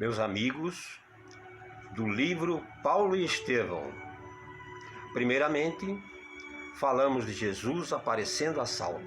Meus amigos, do livro Paulo e Estevão. Primeiramente, falamos de Jesus aparecendo a Saulo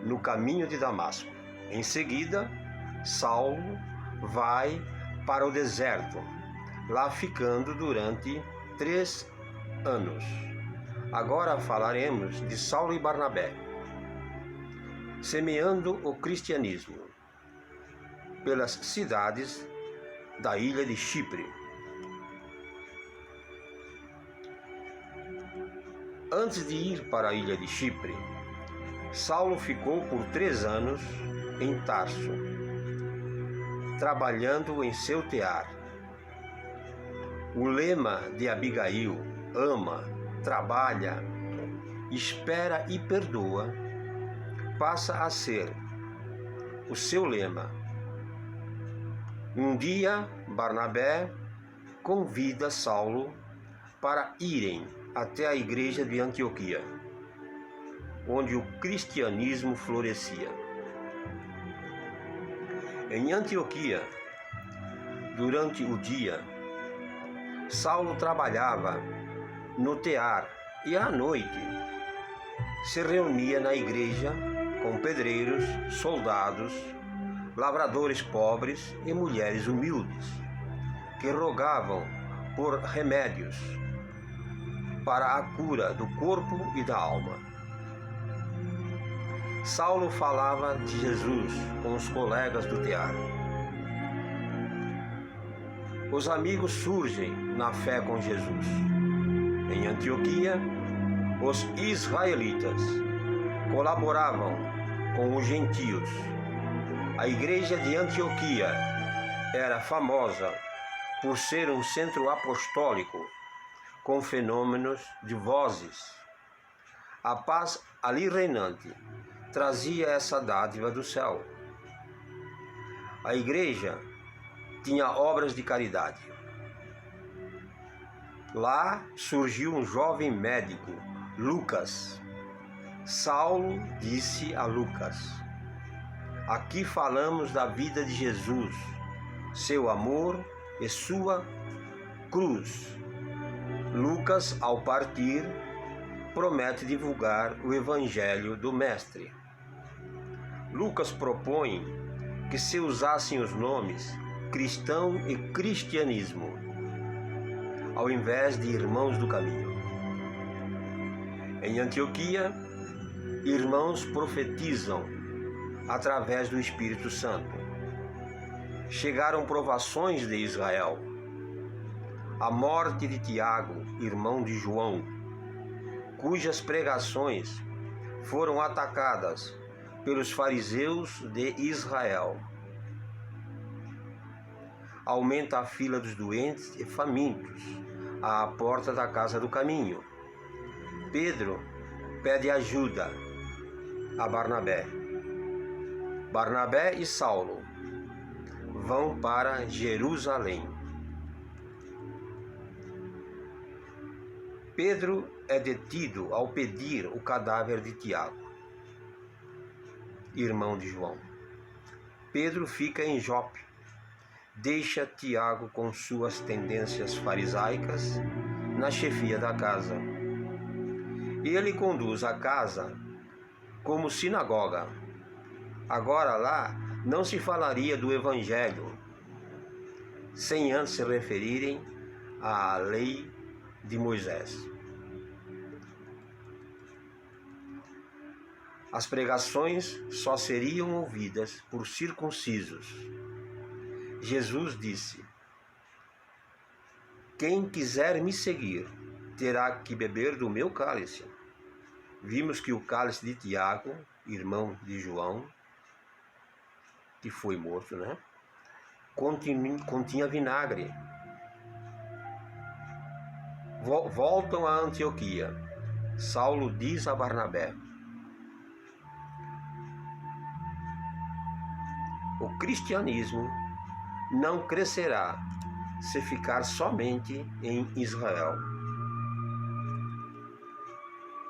no caminho de Damasco. Em seguida, Saulo vai para o deserto, lá ficando durante 3 anos. Agora falaremos de Saulo e Barnabé, semeando o cristianismo pelas cidades da ilha de Chipre. Antes de ir para a ilha de Chipre, Saulo ficou por 3 anos em Tarso, trabalhando em seu tear. O lema de Abigail, ama, trabalha, espera e perdoa, passa a ser o seu lema. Um dia, Barnabé convida Saulo para irem até a igreja de Antioquia, onde o cristianismo florescia. Em Antioquia, durante o dia, Saulo trabalhava no tear e à noite se reunia na igreja com pedreiros, soldados, lavradores pobres e mulheres humildes, que rogavam por remédios para a cura do corpo e da alma. Saulo falava de Jesus com os colegas do tear. Os amigos surgem na fé com Jesus. Em Antioquia, os israelitas colaboravam com os gentios. A igreja de Antioquia era famosa por ser um centro apostólico com fenômenos de vozes. A paz ali reinante trazia essa dádiva do céu. A igreja tinha obras de caridade. Lá surgiu um jovem médico, Lucas. Saulo disse a Lucas: aqui falamos da vida de Jesus, seu amor e sua cruz. Lucas, ao partir, promete divulgar o Evangelho do Mestre. Lucas propõe que se usassem os nomes cristão e cristianismo, ao invés de irmãos do caminho. Em Antioquia, irmãos profetizam através do Espírito Santo. Chegaram provações de Israel. A morte de Tiago, irmão de João, cujas pregações foram atacadas pelos fariseus de Israel. Aumenta a fila dos doentes e famintos à porta da casa do caminho. Pedro pede ajuda a Barnabé. Barnabé e Saulo vão para Jerusalém. Pedro é detido ao pedir o cadáver de Tiago, irmão de João. Pedro fica em Jope, deixa Tiago com suas tendências farisaicas na chefia da casa. Ele conduz a casa como sinagoga. Agora lá não se falaria do Evangelho, sem antes se referirem à lei de Moisés. As pregações só seriam ouvidas por circuncisos. Jesus disse: quem quiser me seguir terá que beber do meu cálice. Vimos que o cálice de Tiago, irmão de João, que foi morto, continha vinagre. Voltam a Antioquia. Saulo diz a Barnabé: o cristianismo não crescerá se ficar somente em Israel.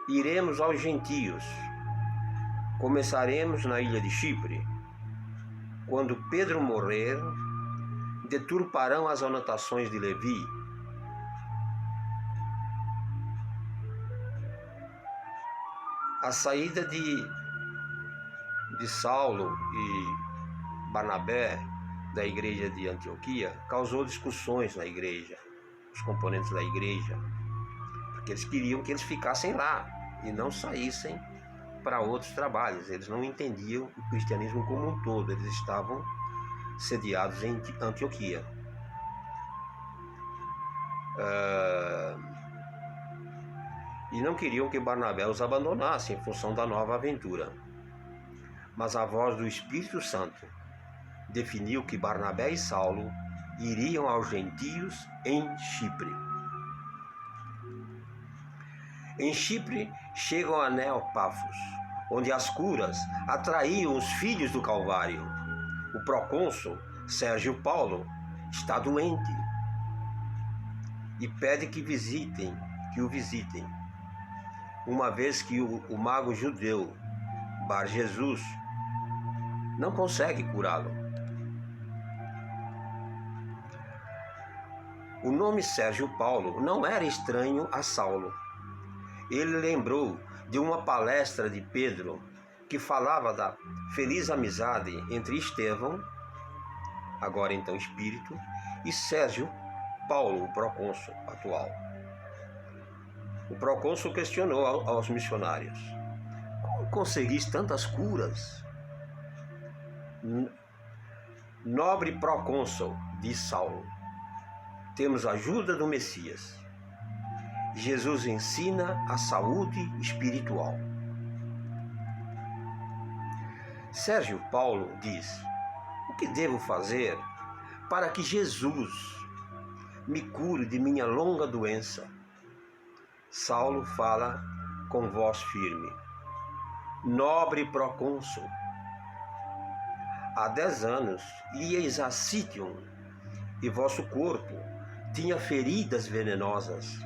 Iremos aos gentios. Começaremos na ilha de Chipre. quando Pedro morrer, deturparão as anotações de Levi. A saída de Saulo e Barnabé da igreja de Antioquia causou discussões na igreja, os componentes da igreja, porque eles queriam que eles ficassem lá e não saíssem para outros trabalhos. Eles não entendiam o cristianismo como um todo, eles estavam sediados em Antioquia. E não queriam que Barnabé os abandonasse em função da nova aventura. Mas a voz do Espírito Santo definiu que Barnabé e Saulo iriam aos gentios em Chipre. Em Chipre chegam a Neopafos, onde as curas atraíam os filhos do Calvário. O procônsul Sérgio Paulo está doente e pede que o visitem, uma vez que o mago judeu Bar Jesus não consegue curá-lo. O nome Sérgio Paulo não era estranho a Saulo. Ele lembrou de uma palestra de Pedro que falava da feliz amizade entre Estevão, agora então espírito, e Sérgio Paulo, o procônsul atual. O procônsul questionou aos missionários: como conseguis tantas curas? Nobre procônsul, disse Saulo, temos a ajuda do Messias. Jesus ensina a saúde espiritual. Sérgio Paulo diz: o que devo fazer para que Jesus me cure de minha longa doença? Saulo fala com voz firme: nobre procônsul, há 10 anos íeis a Sítion e vosso corpo tinha feridas venenosas.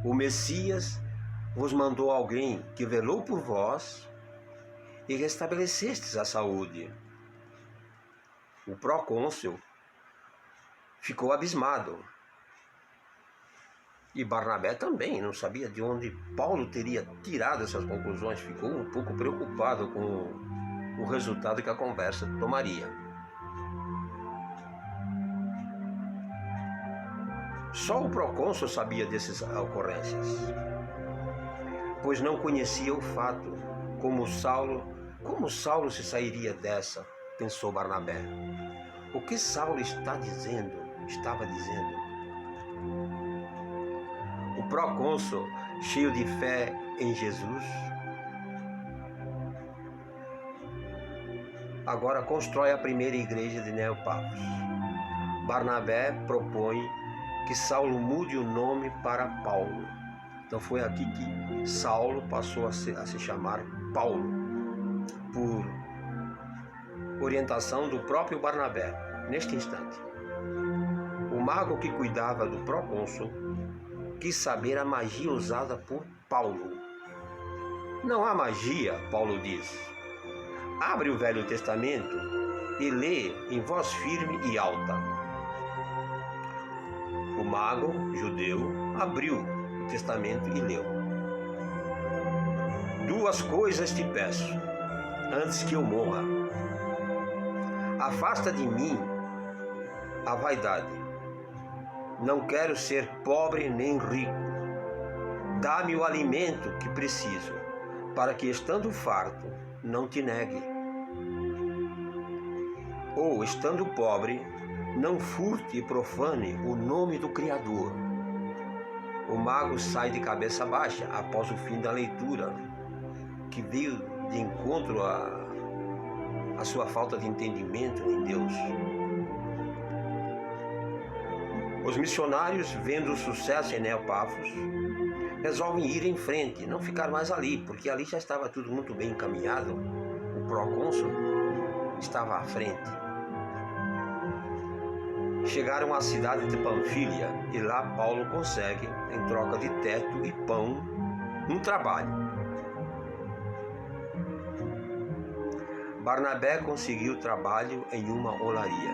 O Messias vos mandou alguém que velou por vós e restabelecestes a saúde. O procônsul ficou abismado. E Barnabé também não sabia de onde Paulo teria tirado essas conclusões. Ficou um pouco preocupado com o resultado que a conversa tomaria. Só o procônsul sabia dessas ocorrências, pois não conhecia o fato. Como Saulo se sairia dessa? Pensou Barnabé. O que Saulo estava dizendo? O procônsul, cheio de fé em Jesus, agora constrói a primeira igreja de Neopafos. Barnabé propõe que Saulo mude o nome para Paulo. Então foi aqui que Saulo passou a se chamar Paulo, por orientação do próprio Barnabé, neste instante. O mago que cuidava do procônsul quis saber a magia usada por Paulo. Não há magia, Paulo diz. Abre o Velho Testamento e lê em voz firme e alta. O mago judeu abriu o testamento e leu: 2 coisas te peço, antes que eu morra. Afasta de mim a vaidade. Não quero ser pobre nem rico. Dá-me o alimento que preciso, para que, estando farto, não te negue. Ou, estando pobre, não furte e profane o nome do Criador. O mago sai de cabeça baixa após o fim da leitura, que veio de encontro à sua falta de entendimento em Deus. Os missionários, vendo o sucesso em Neopafos, resolvem ir em frente, não ficar mais ali, porque ali já estava tudo muito bem encaminhado. O procônsul estava à frente. Chegaram à cidade de Panfília e lá Paulo consegue, em troca de teto e pão, um trabalho. Barnabé conseguiu trabalho em uma olaria.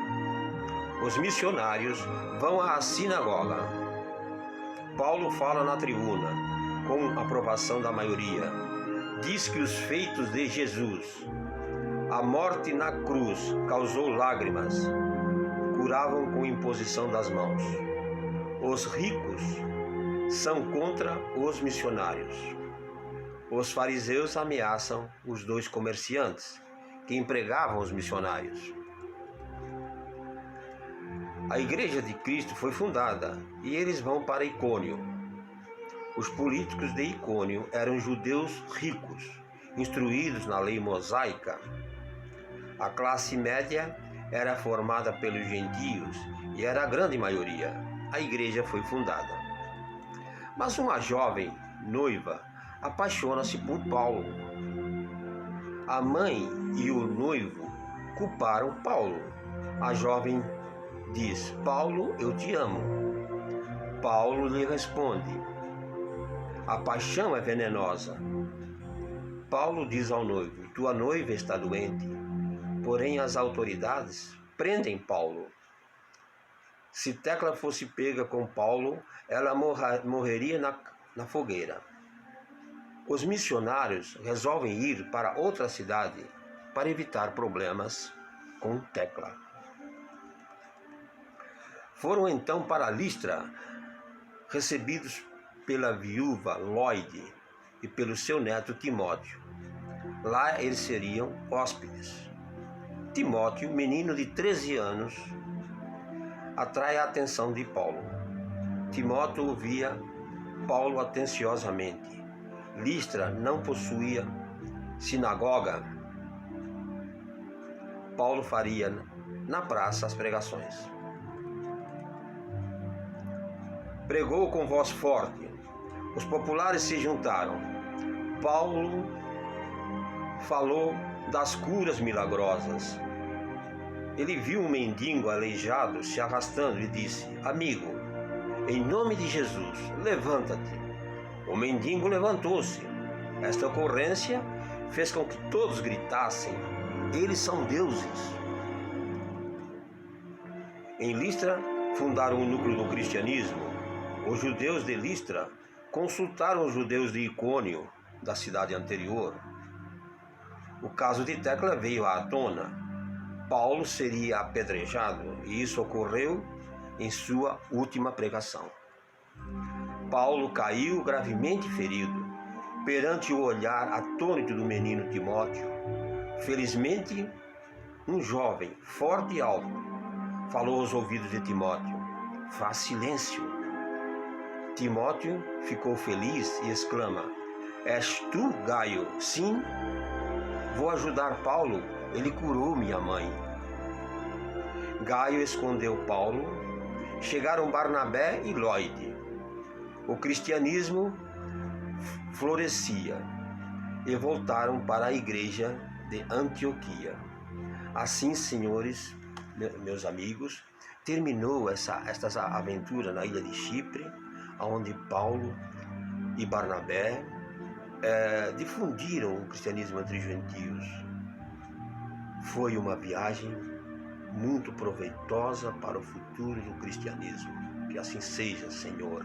Os missionários vão à sinagoga. Paulo fala na tribuna, com aprovação da maioria. Diz que os feitos de Jesus, a morte na cruz, causou lágrimas, curavam com imposição das mãos. Os ricos são contra os missionários. Os fariseus ameaçam os dois comerciantes que empregavam os missionários. A Igreja de Cristo foi fundada e eles vão para Icônio. Os políticos de Icônio eram judeus ricos, instruídos na lei mosaica. A classe média era formada pelos gentios e era a grande maioria. A igreja foi fundada. Mas uma jovem noiva apaixona-se por Paulo. A mãe e o noivo culparam Paulo. A jovem diz: Paulo, eu te amo. Paulo lhe responde: a paixão é venenosa. Paulo diz ao noivo: tua noiva está doente. Porém, as autoridades prendem Paulo. Se Tecla fosse pega com Paulo, ela morreria na fogueira. Os missionários resolvem ir para outra cidade para evitar problemas com Tecla. Foram então para Listra, recebidos pela viúva Lloyd e pelo seu neto Timóteo. Lá eles seriam hóspedes. Timóteo, menino de 13 anos, atrai a atenção de Paulo. Timóteo ouvia Paulo atenciosamente. Listra não possuía sinagoga. Paulo faria na praça as pregações. Pregou com voz forte. Os populares se juntaram. Paulo falou das curas milagrosas. Ele viu um mendigo aleijado se arrastando e disse: amigo, em nome de Jesus, levanta-te. O mendigo levantou-se. Esta ocorrência fez com que todos gritassem: eles são deuses. Em Listra, fundaram o núcleo do cristianismo. Os judeus de Listra consultaram os judeus de Icônio, da cidade anterior. O caso de Tecla veio à tona. Paulo seria apedrejado e isso ocorreu em sua última pregação. Paulo caiu gravemente ferido perante o olhar atônito do menino Timóteo. Felizmente, um jovem, forte e alto, falou aos ouvidos de Timóteo: faz silêncio. Timóteo ficou feliz e exclama: és tu, Gaio? Sim. Vou ajudar Paulo, ele curou minha mãe. Gaio escondeu Paulo. Chegaram Barnabé e Lloyd. O cristianismo florescia e voltaram para a igreja de Antioquia. Assim, senhores, meus amigos, terminou esta aventura na ilha de Chipre, onde Paulo e Barnabé difundiram o cristianismo entre os gentios. Foi uma viagem muito proveitosa para o futuro do cristianismo. Que assim seja, Senhor.